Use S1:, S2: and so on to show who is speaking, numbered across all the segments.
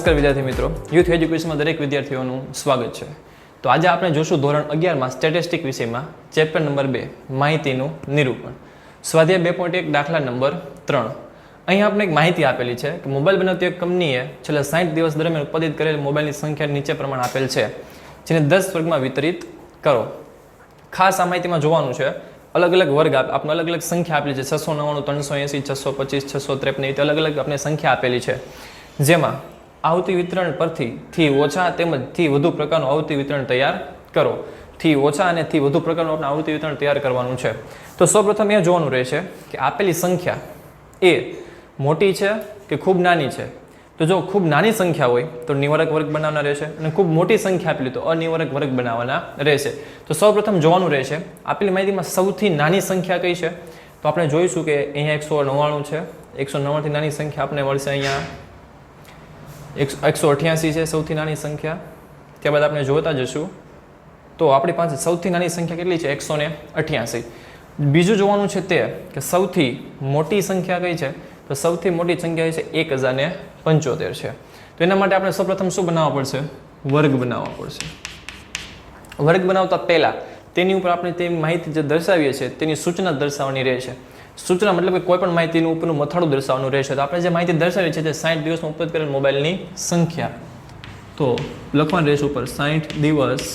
S1: નમસ્કાર વિદ્યાર્થી મિત્રો, યુથ એજ્યુકેશનમાં દરેક વિદ્યાર્થીઓનું સ્વાગત છે। તો આજે આપણે જોશું ધોરણ 11માં સ્ટેટિસ્ટિક વિષયમાં ચેપ્ટર નંબર 2 માહિતીનું નિરૂપણ, સ્વાધ્યાય 2.1 દાખલા નંબર 3। અહીં આપણે એક માહિતી આપેલી છે કે મોબાઈલ બનાવતી એક કંપનીએ છેલ્લા 60 દિવસ દરમિયાન ઉત્પાદિત કરેલ મોબાઈલની સંખ્યા નીચે પ્રમાણે આપેલ છે, જેને 10 વર્ગમાં વિતરિત કરો। ખાસ આ માહિતીમાં જોવાનું છે अलग अलग वर्ग आपने अलग अलग संख्या आपेली है 699 380 625 653 अलग अलग अपने संख्या आपेली है, जेमा आवृत्ति वितरण परथी थी ओछा तेमज थी वधु प्रकारनुं आवृत्ति वितरण तैयार करो। थी ओछा अने थी वधु प्रकारनुं आपणे आवृत्ति वितरण तैयार करवानुं छे। तो सर्वप्रथम ए जोवानुं रहेशे के आपेली संख्या ए मोटी छे के खूब नानी छे। तो जो खूब नानी संख्या होय तो निवारक वर्ग बनाववाना रहेशे अने खूब मोटी संख्या आपेली तो अनिवारक वर्ग बनाववाना रहेशे। तो सर्वप्रथम जोवानुं रहेशे आपेली माहितीमां सौथी नानी संख्या कई छे। तो आपणे जोईशुं के अहींया 199 छे, 199 थी नानी संख्या आपणे मळशे अहींया 188 छे सौथी नानी संख्या। त्यारबाद आपणे जोता जशुं तो आपणी पासे सौथी नानी संख्या केटली छे 188। बीजुं जोवानुं छे ते के सौथी मोटी संख्या कई छे। तो सौथी मोटी संख्या है 1075 है। तो एना माटे आपणे सर्वप्रथम शुं बनाववा पड़शे, वर्ग बनाववा पड़शे। वर्ग बनावता पहेला तेनी उपर आपणे ते माहिती जे दर्शावीए छे तेनी सूचना दर्शावવાની રહેશે। सूचना मतलब કે कोईपण माहितीનું ઉપરનું મથાળું દર્શાવવાનું રહેશે। તો આપણે જે માહિતી દર્શાવી છે તે 60 દિવસમાં ઉત્પાદિત કરેલ મોબાઈલની સંખ્યા, તો લખવાનું રહેશે ઉપર 60 દિવસ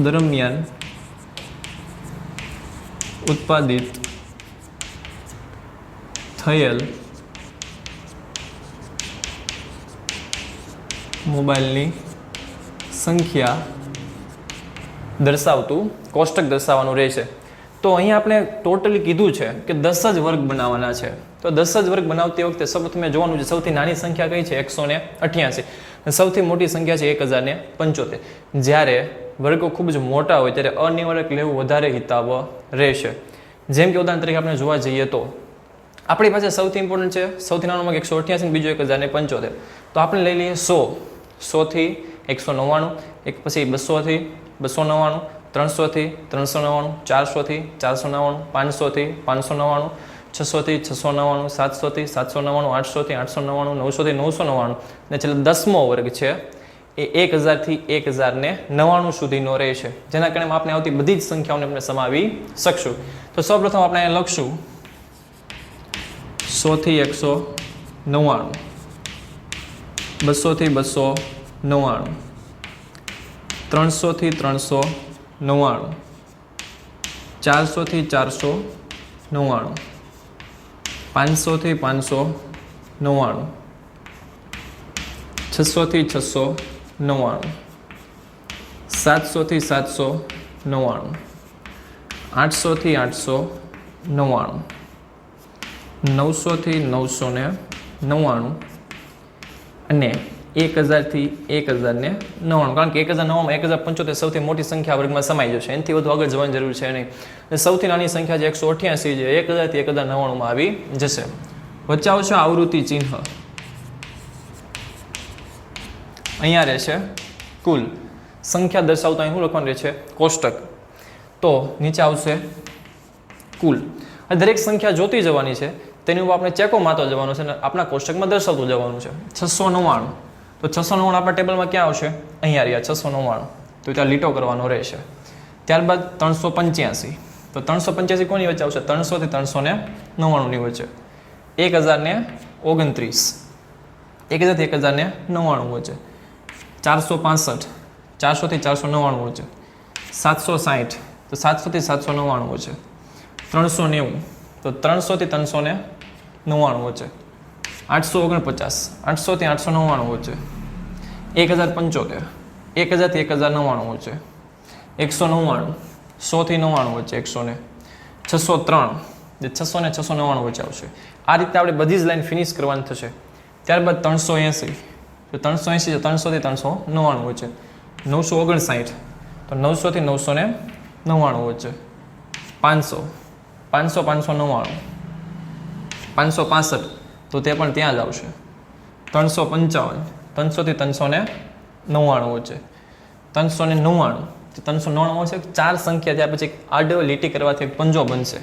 S1: દરમિયાન ઉત્પાદિત થયેલ મોબાઈલની સંખ્યા દર્શાવતું કોષ્ટક દર્શાવવાનું રહેશે। તો અહીં આપણે ટોટલી કીધું છે કે 10 જ વર્ગ બનાવવાના છે। તો 10 જ વર્ગ બનાવતી વખતે સૌપ્રથમ જોવાનું છે સૌથી નાની સંખ્યા કઈ છે 188, સૌથી મોટી સંખ્યા છે 1075। જ્યારે વર્ગો ખૂબ જ મોટા હોય ત્યારે અનિવારક લેવું વધારે હિતાવહ રહેશે। જેમ કે ઉદાહરણ તરીકે આપણે જોવા જઈએ તો આપણી પાસે સૌથી ઇમ્પોર્ટન્ટ છે સૌથી નાનો વર્ગ 188 અને બીજો 1075। તો આપણે લઈ લઈએ 100, 100 થી 199, એક પછી 200 થી 299, 300 થી 399, 400 થી 499, 500 થી 599, 600 થી 699, 700 થી 799, 800 થી 899, 900 થી 999 અને છેલ્લે 10મો વર્ગ છે એ 1000 થી 1099 સુધીનો રહેશે, જેના કારણે આપણે આવતી બધી જ સંખ્યાઓને આપણે સમાવી શકશું। તો સૌપ્રથમ આપણે અહીંયા લખશું 100 થી 199, 200 થી 299, 300 થી 399, 400 થી 499, 500 થી 599, 600 થી 699, 700 થી 799, 800 થી 899, 900 થી 999 અને 1000 થી 1099, કારણ કે 1099 1075 સૌથી મોટી સંખ્યા વર્ગમાં સમાઈ જશે, એનાથી વધુ આગળ જવાની જરૂર છે નહીં। સૌથી નાની સંખ્યા જે 188 છે 1000 થી 1099 માં આવી જશે। વચ્ચે આવશે આવૃત્તિ ચિહ્ન, અહીંયા રહેશે કુલ સંખ્યા દર્શાવતા અહીં શું લખવાનું રહેશે કોષ્ટક, તો નીચે આવશે કુલ। દરેક સંખ્યા જોતી જવાની છે તેની ઉપર આપણે ચેકો મારતો જવાનો છે અને આપણા કોષ્ટકમાં દર્શાવતું જવાનું છે। 699, તો 699 આપણા ટેબલમાં ક્યાં આવશે અહીંયા રહ્યા 699, તો ત્યાં લીટો કરવાનો રહેશે। ત્યારબાદ 385, તો 385 કોની વચ્ચે આવશે 300 થી 399 ની વચ્ચે, 1029, 1000 થી 1099 વચ્ચે, 465, 400 થી 499 વચ્ચે, 760, તો 700 થી 799 વચ્ચે, 390, તો 300 થી 399 વચ્ચે, 849, 800 થી 899 વચ્ચે, 1075, 1000 થી 1099 વચ્ચે, 199, 100 થી 99 વચ્ચે, 100 603, 600 ને 699 વચ્ચે આવશે। આ રીતે આપણે બધી જ લાઈન ફિનિશ કરવાની થશે। ત્યારબાદ 380, તો 380 300 થી 399 વચ્ચે, 959, તો 900 થી 999 વચ્ચે, 500, 500 599, 565, તો તે પણ ત્યાં જ આવશે, 355, 300 થી 399 વચ્ચે, 399, 399 વચ્ચે 4 સંખ્યા ત્યાર પછી આડો લીટી કરવાથી એક પંજો બનશે।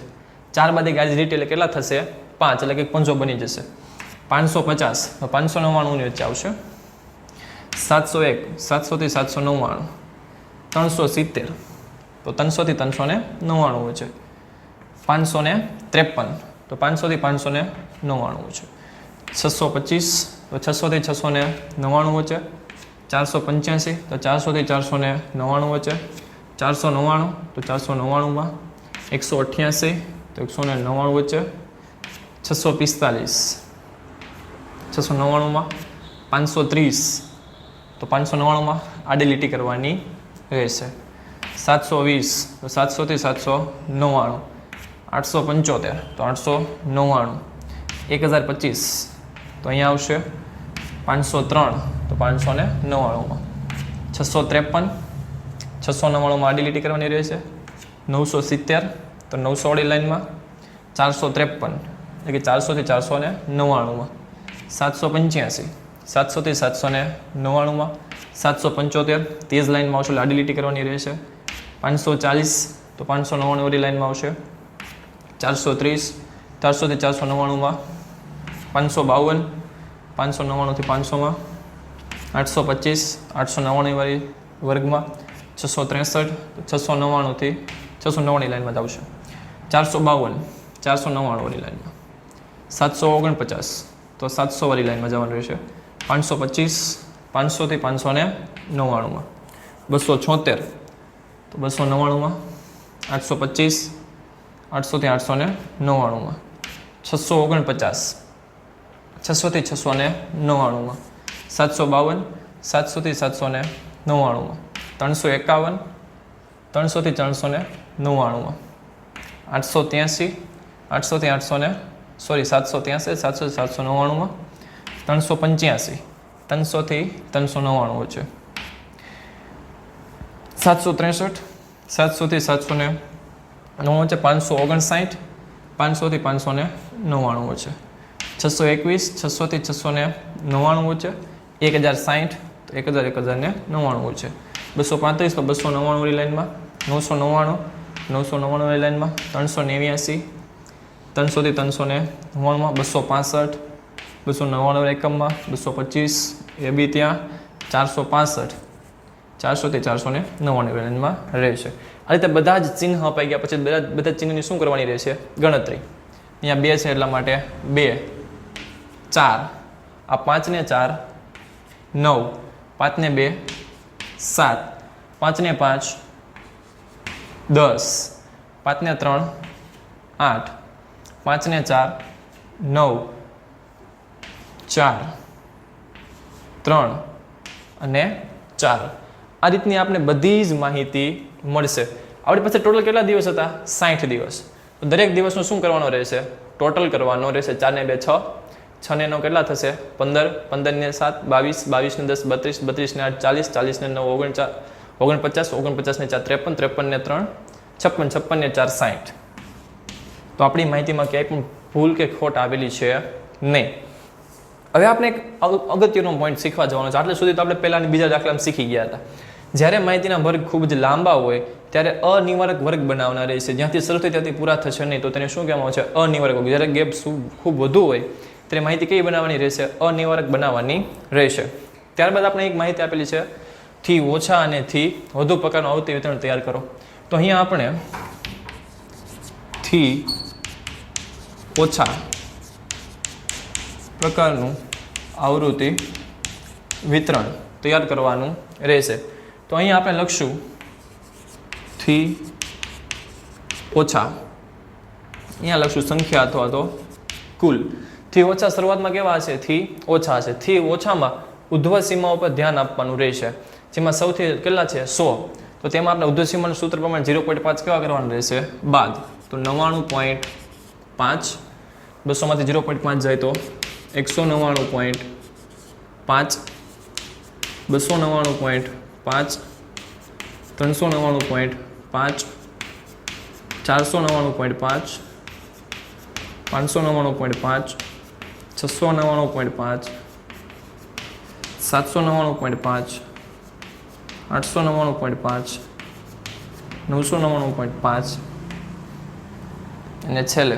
S1: 4 બાદ એક આજ લીટી એટલે કેટલા થશે 5, એટલે કે એક પંજો બની જશે। 550 તો 599 ની વચ્ચે આવશે. 701 700 થી 799. 370 તો 300 થી 399 વચ્ચે. 553 તો 500 થી 599 વચ્ચે. 625 તો 600 થી 699 વચ્ચે. 485 તો 400 થી 499 વચ્ચે. 499 તો 499 માં. 188 તો 199 વચ્ચે. 645 699 માં. 530 તો 599 માં આડી લીટી કરવાની રહેશે. 720 તો 700 થી 799. 875 તો 899. 1025 તો અહીંયા આવશે. 503 તો 599 માં. 653 699 માં આડી લીટી કરવાની રહેશે. 970 તો 900 વાળી લાઈનમાં. 453 એટલે કે 400 થી 499 માં. 785 700 થી 799 માં. 775 તેજ લાઈનમાં આવશે, આડી લીટી કરવાની રહેશે. 540 તો 599 વાળી લાઈનમાં આવશે. 430 400 થી 499 માં. 552 599 થી 500 માં. 825 899 વાળી વર્ગમાં. 663 તો 699 થી 699 ની લાઈનમાં જ આવશે. 452 499 વાળી લાઈનમાં. 749 તો 700 વાળી લાઈનમાં જવાનું રહેશે. 525 500 થી 599 માં. 276 તો 299 માં. 825 800 થી 899 માં. 649 600 થી 699 માં. 752 700 થી 799 માં. 351 300 થી 499 માં. 883 800 થી 800 783 700 થી 799 માં. 385 300 થી 399 વચ્ચે. 763 700 થી 799 વચ્ચે. 559 500 થી 599 વચ્ચે. 621 600 થી 699 વચ્ચે. 1060 તો 1000 વચ્ચે. 235 તો 299 વાળી લાઈનમાં. 999 999 વાળી લાઈનમાં. 389 300 થી 399 માં. 265 299 એકમમાં. 225 એ બી ત્યાં. 465 400 થી 499 લાઈનમાં રહેશે. આ રીતે બધા જ ચિહ્ન અપાઈ ગયા પછી બધા ચિહ્નની શું કરવાની રહેશે? ગણતરી. અહીંયા 2 છે એટલા માટે 2 4 આ 5 ને 4 9 5 ને 2 7 5 ને 5 10 5 ને 3 8 5 ને 4 9 4 3 અને 4. આ રીતની આપણે બધી જ માહિતી મળશે. આપણી પાસે ટોટલ કેટલા દિવસ હતા? 60 દિવસ. તો દરેક દિવસનું શું કરવાનું રહેશે? ટોટલ કરવાનો રહેશે. 4 ને 2 6 6 ને 9 કેટલા થશે? 15 15 ને 7 22 22 ને 10 32 32 ને 8 40 40 ને 9 49 49 ને 4 53 53 ને 3 56 56 ને 4 60. તો આપણી માહિતીમાં ક્યાંય પણ ભૂલ કે ખોટ આવેલી છે નહીં. હવે આપણે એક અગત્યનો પોઈન્ટ શીખવા જવાનો છે. આટલે સુધી તો આપણે પહેલા બીજા દાખલામાં શીખી ગયા હતા. જ્યારે માહિતીના વર્ગ ખૂબ જ લાંબા હોય ત્યારે અનિવારક વર્ગ બનાવના રહેશે. જ્યાંથી શરૂ થાય ત્યાંથી પૂરા થશે નહીં તો તેને શું કહેવામાં આવે છે? અનિવારક વર્ગ. જ્યારે ગેપ ખૂબ વધુ હોય ત્યારે માહિતી કઈ બનાવવાની રહેશે? અનિવારક બનાવવાની રહેશે. ત્યારબાદ આપણે એક માહિતી આપેલી છે થી ઓછા અને થી વધુ પ્રકારનું આવૃત્તિ વિતરણ તૈયાર કરો. તો અહીંયા આપણે થી ઓછા પ્રકારનું આવૃત્તિ વિતરણ તૈયાર કરવાનું રહેશે. તો અહીંયા આપણે લખશું થી ઓછા. અહીંયા લખશું સંખ્યા અથવા તો કુલ. થી ઓછા શરૂઆતમાં કેવા હશે? થી ઓછા હશે. થી ઓછામાં ઉધ્વ સીમા ઉપર ધ્યાન આપવાનું રહેશે. જેમાં સૌથી કેટલા છે? 100. તો તેમાં આપણે ઉધ્વ સીમાનું સૂત્ર પ્રમાણે 0.5 કેવા કરવાનું રહેશે? બાદ. તો 99.5 200 માંથી 0.5 જાય તો 199.5 299.5 399.5 499.5 599.5 699.5 799.5 899.5 999.5 અને છેલ્લે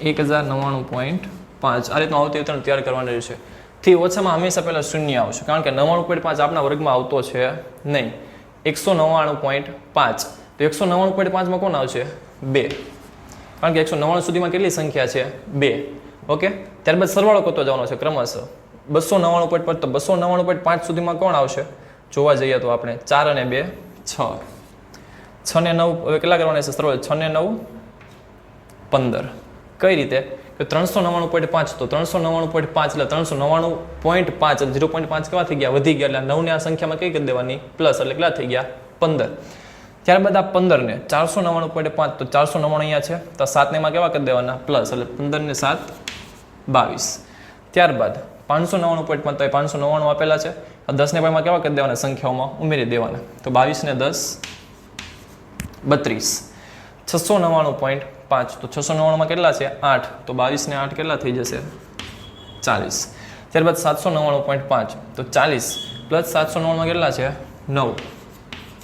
S1: 1099.5 5 આ રીતનું આવૃત્તિ વિતરણ તૈયાર કરવાનું રહેશે. થી ઓછામાં હંમેશા પહેલાં શૂન્ય આવશે, કારણ કે 99.5 આપણા વર્ગમાં આવતો છે નહીં. 199.5 તો 199.5માં કોણ આવશે? 2, કારણ કે 199 સુધીમાં કેટલી સંખ્યા છે? 2. ઓકે, ત્યારબાદ સરવાળો કરતો જવાનો છે ક્રમશઃ. 299.5 તો 299.5 સુધીમાં કોણ આવશે? જોવા જઈએ તો આપણે 4 અને 2 6, 6 ને 9 હવે કેટલા કરવાના છે સરવાળો? 6 ને 9 15. કઈ રીતે? કે 399.5 તો 399.5 એટલે 399.5 એટલે 0.5 કેવા થઈ ગયા? વધી ગયા. એટલે 9 ને આ સંખ્યામાં કઈ કરી દેવાની? પ્લસ, એટલે કેટલા થઈ ગયા? 15. ત્યારબાદ આ 15 ને 499.5 તો 499 અહીંયા છે તો 7 ને એમાં કેવા કરી દેવાના? પ્લસ, એટલે 15 ને 7 22. ત્યારબાદ 599.5 તો 599 આપેલા છે, 10 ને એમાં કેવા કરી દેવાના? સંખ્યાઓમાં ઉમેરી દેવાના. તો 22 ને 10 32. 699.5 તો 699 કેટલા છે? 8, તો 22 ને 8 કેટલા થઈ જશે? 40. ત્યારબાદ 799.5 તો 40 પ્લસ 799 કેટલા છે? 9,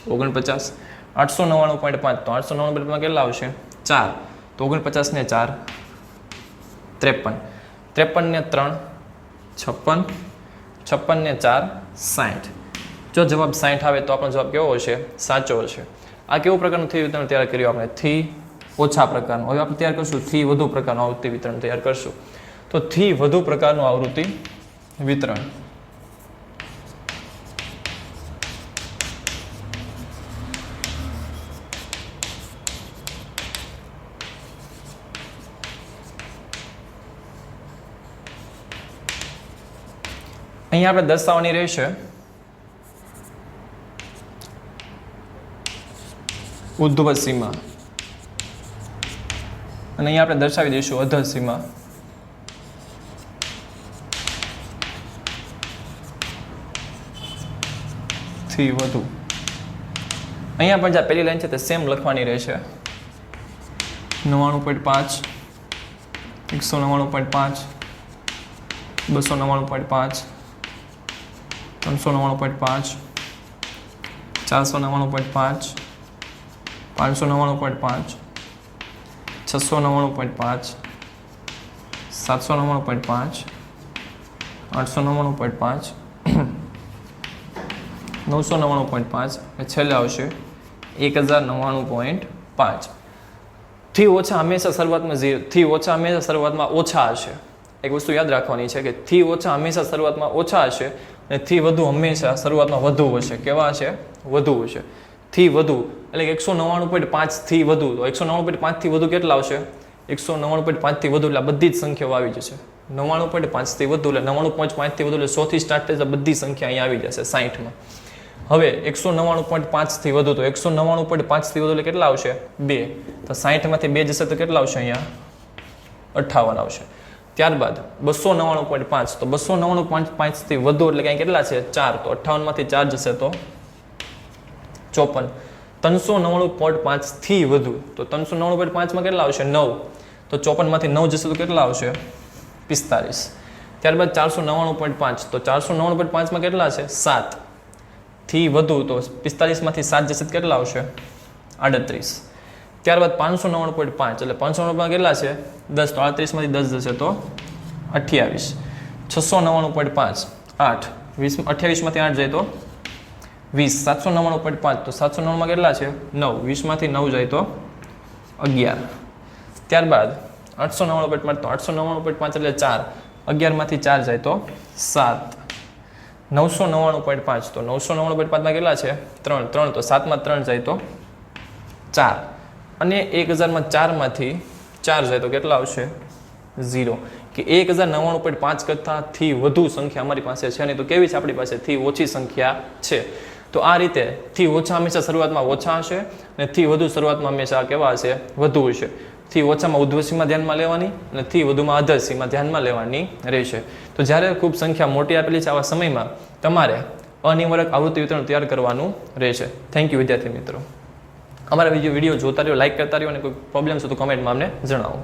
S1: 49. 899.5 તો 899 કેટલા આવશે? 4, તો 49 ને 4 53. 53 ને 3 56, 56 ને 4 60. જો જવાબ 60 આવે તો આપણો જવાબ કેવો હશે? સાચો હશે. આ કેવું પ્રકારનું થી વિતરણ તૈયાર કર્યું આપણે? થી ઓછા પ્રકારનું. હવે આપણે તૈયાર કરશું થી વધુ પ્રકારનું આવૃત્તિ વિતરણ તૈયાર કરશું. તો થી વધુ પ્રકારનું આવૃત્તિ વિતરણ. અહીંયા આપણે દર્શાવવાની રહેશે ઉર્ધ્વ સીમા, અને અહીંયા આપણે દર્શાવી દઈશું અધર સીમા. થી વધુ. અહીંયા પણ જે પહેલી લાઈન છે તે સેમ લખવાની રહેશે. 99.5, 199.5, 299.5, 399.5, 499.5, 599.5, 699.5, 799.5, 899.5, 999.5 અને છેલ્લે આવશે 1099.5. થી ઓછા હંમેશા શરૂઆતમાં 0, થી ઓછા હંમેશા શરૂઆતમાં ઓછા હશે. એક વસ્તુ યાદ રાખવાની છે કે થી ઓછા હંમેશા શરૂઆતમાં ઓછા હશે અને થી વધુ હંમેશા શરૂઆતમાં વધુ હશે. કેવા હશે? વધુ હશે. થી વધુ એટલે 199.5 થી વધુ, તો 199.5 થી વધુ કેટલા આવશે? 199.5 થી વધુ એટલે બધી જ સંખ્યાઓ આવી જશે. 99.5 થી વધુ એટલે 99.5 થી વધુ એટલે 100 થી સ્ટાર્ટ થાય બધી સંખ્યા અહીંયા આવી જશે 60માં. હવે 199.5 થી વધુ, તો 199.5 થી વધુ એટલે કેટલા આવશે? 2, તો 60 માંથી 2 જશે તો કેટલા આવશે? અહીંયા 58 આવશે. ત્યારબાદ 299.5 તો 299.5 થી વધુ એટલે ક્યાંય કેટલા છે? 4, તો 58 માંથી 4 જશે તો 54. 399.5 થી વધુ, તો 399.5 માં કેટલા આવશે? 9, તો 54 માંથી 9 જશે તો કેટલા આવશે? 45. ત્યારબાદ 499.5 તો 499.5 માં કેટલા છે? 7 થી વધુ, તો 45 માંથી 7 જશે તો કેટલા આવશે? 38. ત્યારબાદ 599.5 એટલે 599 કેટલા છે? 10, તો 38 માંથી 10 જશે તો 28. 699.5 8, 28 માંથી 8 જાય તો 20. 799.5 તો 799 માં કેટલા છે? 9, 20 માંથી 9 જાય તો 11. ત્યારબાદ 899.5 તો 899.5 એટલે 4, 11 માંથી 4 જાય તો 7. 999.5 તો 999.5 માં કેટલા છે? 3, તો 7 માં 3 જાય તો 4. અને 1000 માં 4 માંથી 4 જાય તો કેટલા આવશે? 0. કે 1099.5 કરતાથી વધુ સંખ્યા અમારી પાસે છે નહીં, તો કેવી છે આપણી પાસે? થી ઓછી સંખ્યા છે. તો આ રીતે થી ઓછા હંમેશા શરૂઆતમાં ઓછા હશે અને થી વધુ શરૂઆતમાં હંમેશા કેવા હશે? વધુ હશે. થી ઓછામાં ઉર્ધ્વ સીમા ધ્યાનમાં લેવાની અને થી વધુમાં અધર સીમા ધ્યાનમાં લેવાની રહેશે. તો જ્યારે ખૂબ સંખ્યા મોટી આપેલી છે આવા સમયમાં તમારે અનિવાર્ય આવૃત્તિ વિતરણ તૈયાર કરવાનું રહેશે. થેન્ક યુ વિદ્યાર્થી મિત્રો. અમારા વિડીયો જોતા રહ્યો, લાઈક કરતા રહ્યો અને કોઈ પ્રોબ્લેમ છે તો કમેન્ટમાં અમને જણાવો.